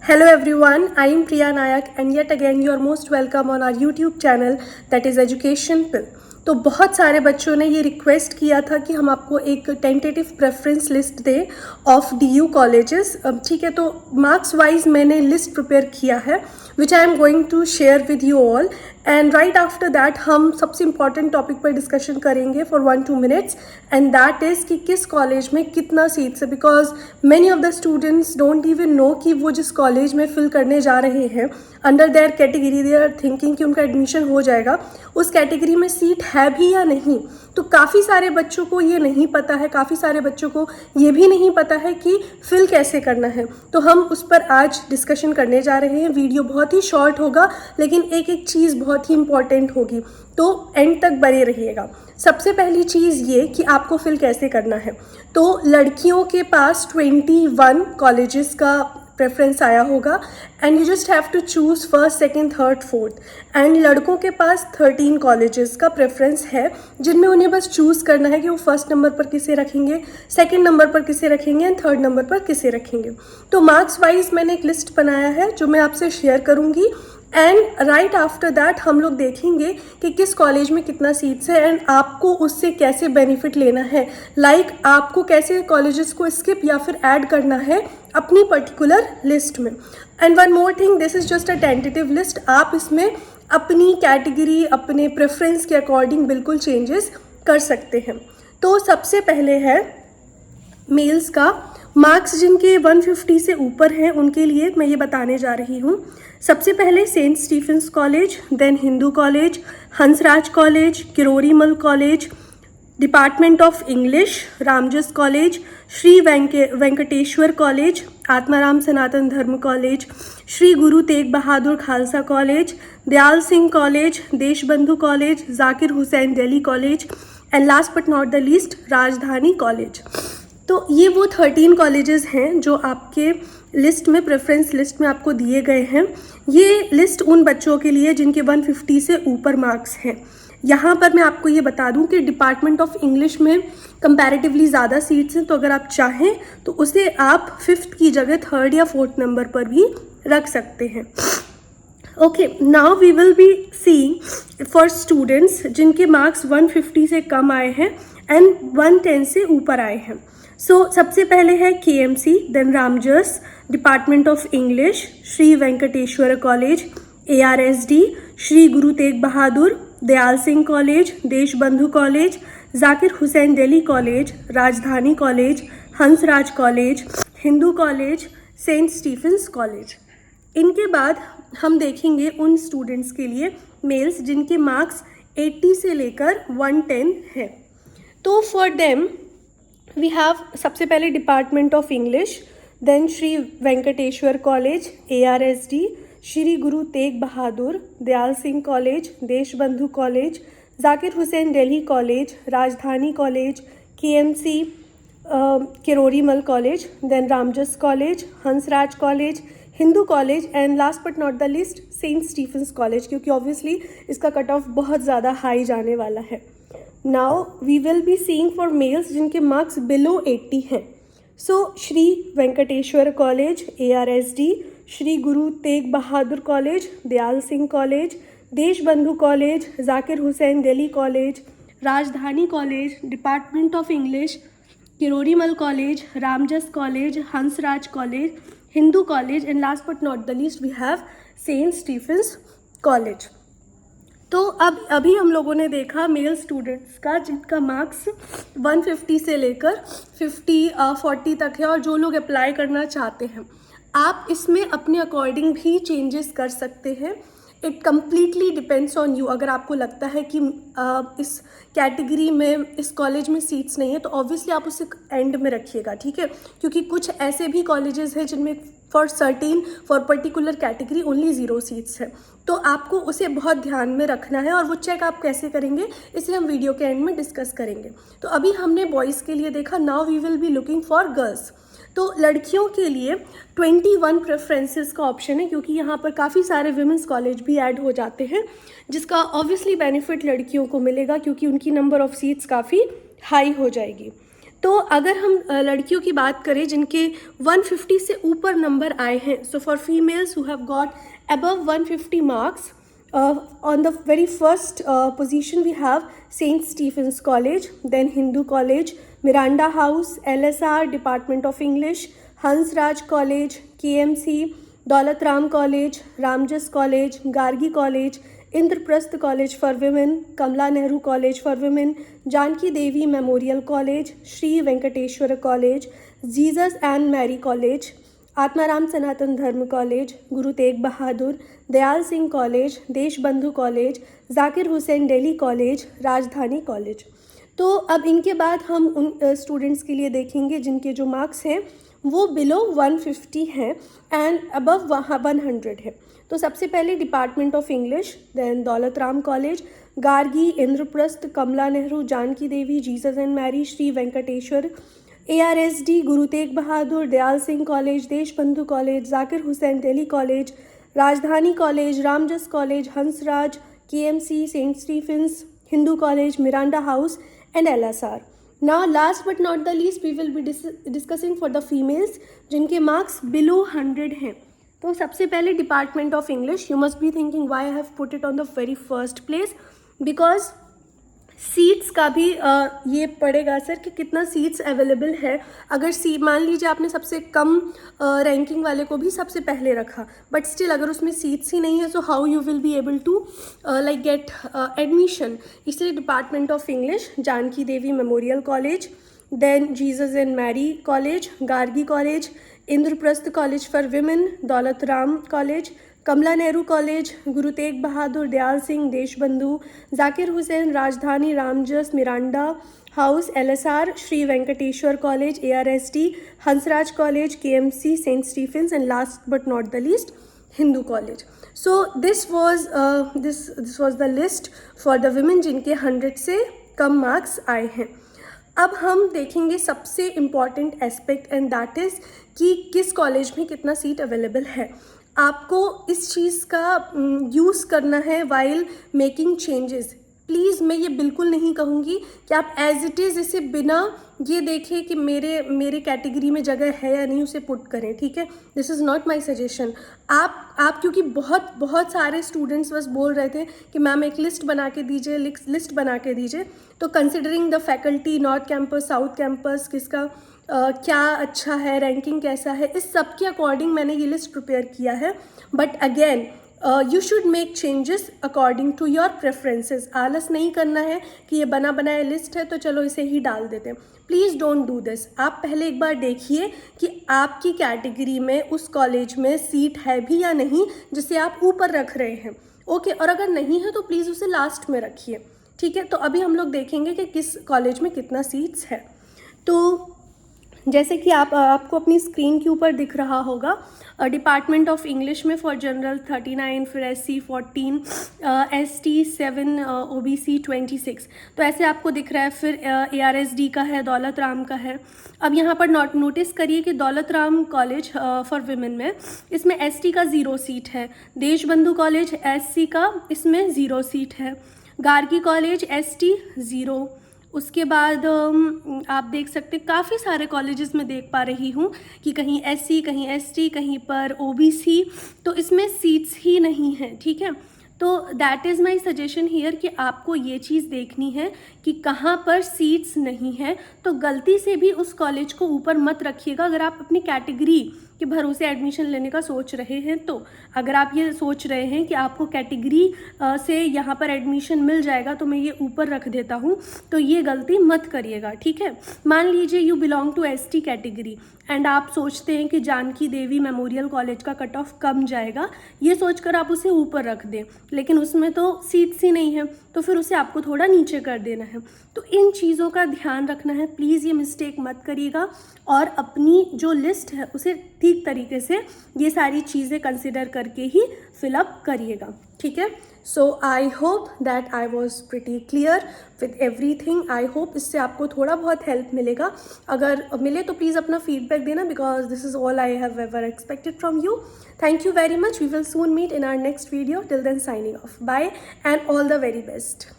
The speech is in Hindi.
Hello everyone, I am Priya Nayak and yet again you are most welcome on our YouTube channel that is Education Pill। तो बहुत सारे बच्चों ने ये रिक्वेस्ट किया था कि हम आपको एक टेंटेटिव प्रेफरेंस लिस्ट दें ऑफ DU कॉलेजेस। ठीक है, तो मार्क्स वाइज मैंने लिस्ट प्रिपेयर किया है which I am going to share with you all and right after that हम सबसे इम्पॉर्टेंट टॉपिक पर डिस्कशन करेंगे for 1-2 minutes and that is कि किस कॉलेज में कितना सीट्स है, because many of the students don't even know कि वो जिस कॉलेज में फिल करने जा रहे हैं under their category they are thinking कि उनका एडमिशन हो जाएगा, उस कैटेगरी में सीट है भी या नहीं। तो काफ़ी सारे बच्चों को ये नहीं पता है, काफ़ी सारे बच्चों को ये भी नहीं पता है कि फिल कैसे करना है। तो हम उस पर आज डिस्कशन करने जा रहे हैं। वीडियो बहुत ही शॉर्ट होगा लेकिन एक एक चीज़ बहुत ही इंपॉर्टेंट होगी, तो एंड तक बने रहिएगा। सबसे पहली चीज़ ये कि आपको फिल कैसे करना है। तो लड़कियों के पास 21 कॉलेजेस का प्रेफरेंस आया होगा and you just have to choose first, second, third, fourth. And लड़कों के पास 13 कॉलेजेस का प्रेफरेंस है जिनमें उन्हें बस चूज़ करना है कि वो फर्स्ट नंबर पर किसे रखेंगे, सेकंड नंबर पर किसे रखेंगे एंड थर्ड नंबर पर किसे रखेंगे। तो मार्क्स वाइज मैंने एक लिस्ट बनाया है जो मैं आपसे शेयर करूँगी एंड राइट आफ्टर दैट हम लोग देखेंगे कि किस कॉलेज में कितना सीट्स है एंड आपको उससे कैसे बेनिफिट लेना है, लाइक आपको कैसे कॉलेजेस को स्किप या फिर ऐड करना है अपनी पर्टिकुलर लिस्ट में। And one more thing, this is just a tentative list. आप इसमें अपनी कैटेगरी, अपने प्रेफरेंस के अकॉर्डिंग बिल्कुल चेंजेस कर सकते हैं। तो सबसे पहले है मेल्स का मार्क्स जिनके 150 से ऊपर हैं उनके लिए मैं ये बताने जा रही हूँ। सबसे पहले Saint Stephen's College, then Hindu College, Hansraj College, Kirori Mal College, Department of English, Ramjas College, Shri Venkateswara College, Atmaram Sanatan Dharma College, Shri Guru Tegh Bahadur Khalsa College, Dayal Singh College, Deshbandhu College, Zakir Hussain Delhi College and last but not the least Rajdhani College. तो ये वो 13 कॉलेजेस हैं जो आपके लिस्ट में, प्रेफरेंस लिस्ट में आपको दिए गए हैं। ये लिस्ट उन बच्चों के लिए जिनके 150 से ऊपर मार्क्स हैं। यहाँ पर मैं आपको ये बता दूं कि डिपार्टमेंट ऑफ इंग्लिश में कंपैरेटिवली ज़्यादा सीट्स हैं, तो अगर आप चाहें तो उसे आप 5th की जगह 3rd या 4th नंबर पर भी रख सकते हैं। Okay, now we will be seeing for students जिनके मार्क्स 150 से कम आए हैं एंड 110 से ऊपर आए हैं। सबसे पहले है KMC, then Ramjas, Department of English, Shri Venkateswara College, ARSD, Shri Guru Tegh Bahadur, Dayal Singh College, Deshbandhu College, Zakir Hussain Delhi college, Rajdhani College, Hansraj College, Hindu College, Saint Stephen's College. इनके बाद हम देखेंगे उन स्टूडेंट्स के लिए मेल्स जिनके मार्क्स 80 से लेकर 110 है। तो फॉर देम वी हैव सबसे पहले Department of English, then Shri Venkateswara College, ARSD, Shri Guru Tegh Bahadur, Dayal Singh College, Deshbandhu College, Zakir Hussain Delhi college, Rajdhani College, KMC, Kirori Mal College, then Ramjas college, Hansraj College, Hindu College and last but not the least Saint Stephen's College, क्योंकि ऑब्वियसली इसका कट ऑफ बहुत ज़्यादा हाई जाने वाला है। Now we will be seeing for males जिनके मार्क्स बिलो 80 हैं। Shri Venkateswara College, ARSD, Shri Guru Tegh Bahadur College, Dayal Singh College, Deshbandhu College, Zakir Hussain Delhi college, Rajdhani College, Department of English, Kirori Mal College, Ramjas college, Hansraj College, Hindu College and last but not the least we have Saint Stephen's College. तो अब अभी हम लोगों ने देखा मेल स्टूडेंट्स का जिनका मार्क्स 150 से लेकर 40 तक है और जो लोग अप्लाई करना चाहते हैं, आप इसमें अपने अकॉर्डिंग भी चेंजेस कर सकते हैं। It completely depends on you. अगर आपको लगता है कि इस कैटेगरी में, इस कॉलेज में सीट्स नहीं है तो ऑब्वियसली आप उसे एंड में रखिएगा, ठीक है, क्योंकि कुछ ऐसे भी कॉलेजेस हैं जिनमें for particular category only 0 seats है, तो आपको उसे बहुत ध्यान में रखना है और वो चेक आप कैसे करेंगे इसे हम वीडियो के एंड में डिस्कस करेंगे। तो अभी हमने बॉयज़ के लिए देखा, now we will be looking for girls. तो लड़कियों के लिए 21 प्रेफरेंसेस का ऑप्शन है, क्योंकि यहाँ पर काफ़ी सारे विमेंस कॉलेज भी ऐड हो जाते हैं जिसका ऑब्वियसली बेनिफिट लड़कियों को मिलेगा क्योंकि उनकी नंबर ऑफ़ सीट्स काफ़ी हाई हो जाएगी। तो अगर हम लड़कियों की बात करें जिनके 150 से ऊपर नंबर आए हैं, so for females who have got above 150 marks, on the very first position we have St. Stephen's College, then Hindu College, Miranda House, LSR, Department of English, Hans Raj College, KMC, Daulat Ram College, Ramjas College, Gargi College, Indraprasth College for Women, Kamla Nehru College for Women, Janki Devi Memorial College, Sri Venkateshwara College, Jesus and Mary College, Atmaram Sanatan Dharma College, Guru Tegh Bahadur, Dayal Singh college, Deshbandhu college, Zakir Hussain Delhi college, Rajdhani College. तो अब इनके बाद हम उन स्टूडेंट्स के लिए देखेंगे जिनके जो मार्क्स हैं वो बिलो 150 हैं एंड अबव 100 है। तो सबसे पहले Department of English, then Daulat Ram college, Gargi, Indraprastha, Kamala Nehru, Janaki Devi, Jesus and Mary, Shri Venkateswara, ARSD, Guru Tegh Bahadur, Dayal Singh college, Deshbandhu college, Zakir Hussain Delhi college, Rajdhani college, Ramjas college, Hansraj, KMC, Saint Stephen's, Hindu college, Miranda House and LSR। Now last but not the least we will be discussing for the females जिनके मार्क्स बिलो 100 हैं। तो सबसे पहले Department of English, you must be thinking why I have put it on the very first place, because seats का भी ये पड़ेगा सर कि कितना सीट्स अवेलेबल है। अगर मान लीजिए आपने सबसे कम रैंकिंग वाले को भी सबसे पहले रखा, बट स्टिल अगर उसमें सीट्स ही नहीं है, so how you will be able to like get admission. इसलिए department of English, Janki Devi memorial College, then Jesus and Mary College, Gargi College, Indraprastha College for Women, Daulat Ram College, Kamla Nehru College, Guru Tegh Bahadur, Dayal Singh, Deshbandhu, Zakir Hussain, Rajdhani, Ramjas, Miranda House, LSR, Shri Venkateswara College, ARSD, Hansraj College, KMC, Saint Stephen's and last but not the least Hindu College. So this was the list for the women जिनके 100 से कम मार्क्स आए हैं। अब हम देखेंगे सबसे important aspect and that is कि किस कॉलेज में कितना सीट अवेलेबल है। आपको इस चीज़ का यूज़ करना है वाइल मेकिंग चेंजेस। प्लीज़ मैं ये बिल्कुल नहीं कहूँगी कि आप एज इट इज़ इसे बिना ये देखें कि मेरे कैटेगरी में जगह है या नहीं उसे पुट करें, ठीक है। This is not my suggestion. आप क्योंकि बहुत सारे स्टूडेंट्स बस बोल रहे थे कि मैम एक लिस्ट बना के दीजिए, लिस्ट बना के दीजिए। तो considering the faculty, north campus, south campus, किसका क्या अच्छा है, रैंकिंग कैसा है, इस सब के अकॉर्डिंग मैंने ये लिस्ट प्रिपेयर किया है। But again you should make changes according to your preferences. आलस नहीं करना है कि ये बना बनाया लिस्ट है तो चलो इसे ही डाल देते हैं। Please don't do this. आप पहले एक बार देखिए कि आपकी कैटेगरी में उस कॉलेज में सीट है भी या नहीं जिसे आप ऊपर रख रहे हैं, ओके। और अगर नहीं है तो प्लीज़ उसे लास्ट में रखिए, ठीक है। तो अभी हम लोग देखेंगे कि किस कॉलेज में कितना सीट्स है। तो जैसे कि आपको अपनी स्क्रीन के ऊपर दिख रहा होगा, डिपार्टमेंट ऑफ इंग्लिश में फॉर जनरल 39, फिर SC 14, ST 7, OBC 26, तो ऐसे आपको दिख रहा है। फिर ARSD का है, दौलत राम का है। अब यहाँ पर नोटिस करिए कि दौलत राम कॉलेज फॉर विमेन में इसमें ST का 0 सीट है, देशबंधु कॉलेज SC का इसमें 0 सीट है, गार्गी कॉलेज ST 0। उसके बाद आप देख सकते हैं काफ़ी सारे कॉलेजेस में देख पा रही हूँ कि कहीं SC, कहीं ST, कहीं पर OBC, तो इसमें सीट्स ही नहीं हैं, ठीक है। तो that is my suggestion here कि आपको ये चीज़ देखनी है कि कहाँ पर सीट्स नहीं है। तो गलती से भी उस कॉलेज को ऊपर मत रखिएगा अगर आप अपनी कैटेगरी के भरोसे एडमिशन लेने का सोच रहे हैं। तो अगर आप ये सोच रहे हैं कि आपको कैटेगरी से यहाँ पर एडमिशन मिल जाएगा तो मैं ये ऊपर रख देता हूँ, तो ये गलती मत करिएगा, ठीक है। मान लीजिए you belong to ST category and आप सोचते हैं कि जानकी देवी मेमोरियल कॉलेज का कट ऑफ कम जाएगा, ये सोचकर आप उसे ऊपर रख दें, लेकिन उसमें तो सीट्स ही नहीं है, तो फिर उसे आपको थोड़ा नीचे कर देना है। तो इन चीज़ों का ध्यान रखना है, प्लीज़ ये मिस्टेक मत करिएगा और अपनी जो लिस्ट है उसे ठीक तरीके से ये सारी चीज़ें कंसिडर करके ही फिलअप करिएगा, ठीक है। So I hope that I was pretty clear with everything. I hope इससे आपको थोड़ा बहुत हेल्प मिलेगा। अगर मिले तो प्लीज़ अपना फीडबैक देना, because this is all I have ever expected from you. Thank you very much. We will soon meet in our next video. Till then, signing off. Bye and all the very best.